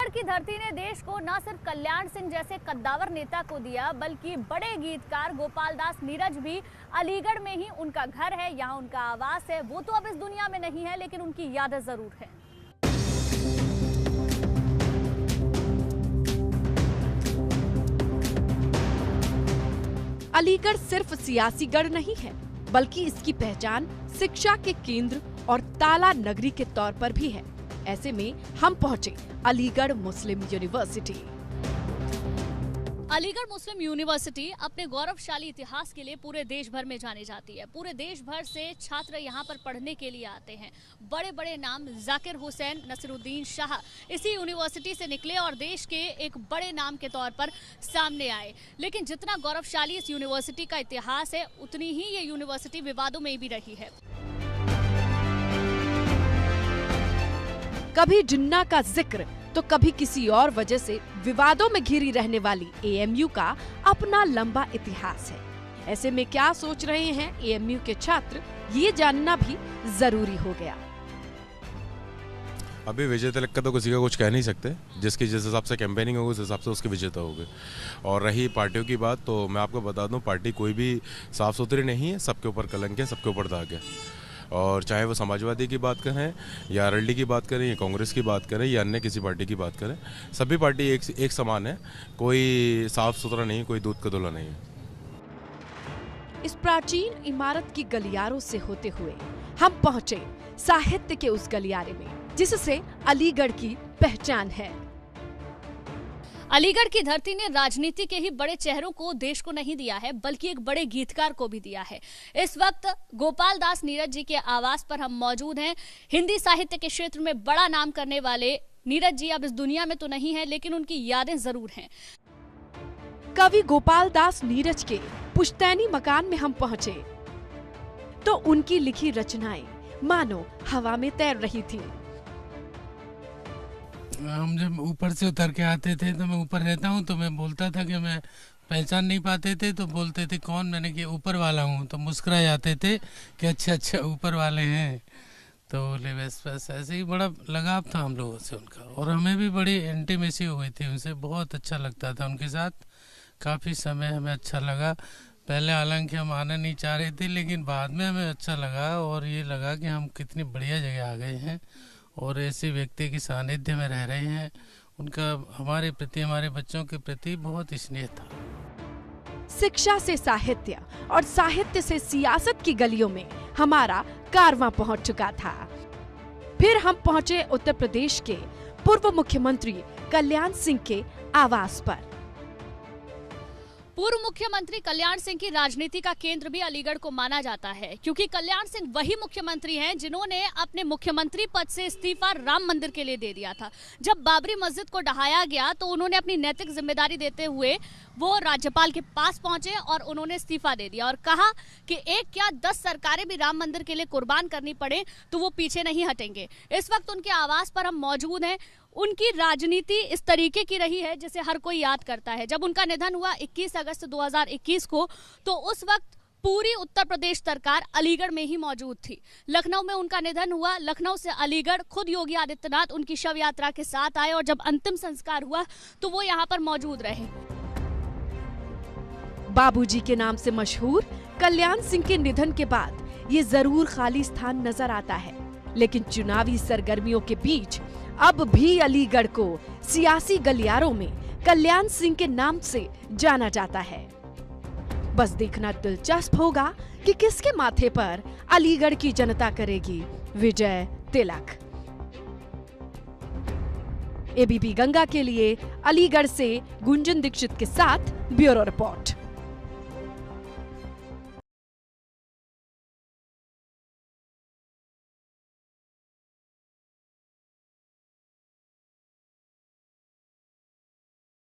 अलीगढ़ की धरती ने देश को न सिर्फ कल्याण सिंह जैसे कद्दावर नेता को दिया, बल्कि बड़े गीतकार गोपाल दास नीरज भी अलीगढ़ में ही उनका घर है, यहाँ उनका आवास है। वो तो अब इस दुनिया में नहीं है, लेकिन उनकी यादें जरूर हैं। अलीगढ़ सिर्फ सियासी गढ़ नहीं है, बल्कि इसकी पहचान शिक्षा के केंद्र और ताला नगरी के तौर पर भी है। ऐसे में हम पहुंचे अलीगढ़ मुस्लिम यूनिवर्सिटी। अलीगढ़ मुस्लिम यूनिवर्सिटी अपने गौरवशाली इतिहास के लिए पूरे देश भर में जानी जाती है। पूरे देश भर से छात्र यहाँ पर पढ़ने के लिए आते हैं। बड़े बड़े नाम जाकिर हुसैन, नसीरुद्दीन शाह इसी यूनिवर्सिटी से निकले और देश के एक बड़े नाम के तौर पर सामने आए। लेकिन जितना गौरवशाली इस यूनिवर्सिटी का इतिहास है, उतनी ही ये यूनिवर्सिटी विवादों में भी रही है। कभी जिन्ना का जिक्र तो कभी किसी और वजह से विवादों में घिरी रहने वाली एएमयू का अपना लंबा इतिहास है। ऐसे में क्या सोच रहे हैं एएमयू के छात्र, ये जानना भी जरूरी हो गया। अभी विजेता लिख कर तो किसी का कुछ कह नहीं सकते। जिसकी जिस हिसाब से कैंपेनिंग होगी उस हिसाब से उसके विजेता होंगे। और रही पार्टियों की बात, तो मैं आपको बता दूं, पार्टी कोई भी साफ सुथरी नहीं है। सबके ऊपर कलंक है, सबके ऊपर दाग है। और चाहे वो समाजवादी की बात करें या आरएलडी की बात करें या कांग्रेस की बात करें या अन्य किसी पार्टी की बात करें, सभी पार्टी एक समान है। कोई साफ सुथरा नहीं, कोई दूध का धुला नहीं है। इस प्राचीन इमारत की गलियारों से होते हुए हम पहुंचे साहित्य के उस गलियारे में, जिससे अलीगढ़ की पहचान है। अलीगढ़ की धरती ने राजनीति के ही बड़े चेहरों को देश को नहीं दिया है, बल्कि एक बड़े गीतकार को भी दिया है। इस वक्त गोपाल दास नीरज जी के आवास पर हम मौजूद हैं। हिंदी साहित्य के क्षेत्र में बड़ा नाम करने वाले नीरज जी अब इस दुनिया में तो नहीं है, लेकिन उनकी यादें जरूर हैं। कवि गोपाल दास नीरज के पुश्तैनी मकान में हम पहुंचे तो उनकी लिखी रचनाएं मानो हवा में तैर रही थी। हम जब ऊपर से उतर के आते थे, तो मैं ऊपर रहता हूँ, तो मैं बोलता था कि मैं पहचान नहीं पाते थे, तो बोलते थे कौन, मैंने कि ऊपर वाला हूँ, तो मुस्कुरा जाते थे कि अच्छा ऊपर वाले हैं। तो बोले बस ऐसे ही बड़ा लगाव था हम लोगों से उनका, और हमें भी बड़ी इंटीमेसी हो गई थी उनसे। बहुत अच्छा लगता था उनके साथ, काफ़ी समय हमें अच्छा लगा। पहले हालांकि हम आना नहीं चाह रहे थे, लेकिन बाद में हमें अच्छा लगा और ये लगा कि हम कितनी बढ़िया जगह आ गए हैं और ऐसे व्यक्ति की सानिध्य में रह रहे हैं। उनका हमारे प्रति, हमारे बच्चों के प्रति बहुत स्नेह था। शिक्षा से साहित्य और साहित्य से सियासत की गलियों में हमारा कारवां पहुंच चुका था। फिर हम पहुंचे उत्तर प्रदेश के पूर्व मुख्यमंत्री कल्याण सिंह के आवास पर। पूर्व मुख्यमंत्री कल्याण सिंह की राजनीति का केंद्र भी अलीगढ़ को माना जाता है, क्योंकि कल्याण सिंह वही मुख्यमंत्री हैं जिन्होंने अपने मुख्यमंत्री पद से इस्तीफा राम मंदिर के लिए दे दिया था। जब बाबरी मस्जिद को ढहाया गया तो उन्होंने अपनी नैतिक जिम्मेदारी देते हुए वो राज्यपाल के पास पहुंचे और उन्होंने इस्तीफा दे दिया और कहा कि एक क्या 10 सरकारें भी राम मंदिर के लिए कुर्बान करनी पड़े तो वो पीछे नहीं हटेंगे। इस वक्त उनके आवास पर हम मौजूद हैं। उनकी राजनीति इस तरीके की रही है जिसे हर कोई याद करता है। जब उनका निधन हुआ 21 अगस्त 2021 को, तो उस वक्त पूरी उत्तर प्रदेश सरकार अलीगढ़ में ही मौजूद थी। लखनऊ में उनका निधन हुआ। लखनऊ से अलीगढ़ खुद योगी आदित्यनाथ उनकी शव यात्रा के साथ आए और जब अंतिम संस्कार हुआ तो वो यहाँ पर मौजूद रहे। बाबूजी के नाम से मशहूर कल्याण सिंह के निधन के बाद ये जरूर खाली स्थान नजर आता है, लेकिन चुनावी सरगर्मियों के बीच अब भी अलीगढ़ को सियासी गलियारों में कल्याण सिंह के नाम से जाना जाता है। बस देखना दिलचस्प होगा कि किसके माथे पर अलीगढ़ की जनता करेगी विजय तिलक। एबीपी गंगा के लिए अलीगढ़ से गुंजन दीक्षित के साथ ब्यूरो रिपोर्ट।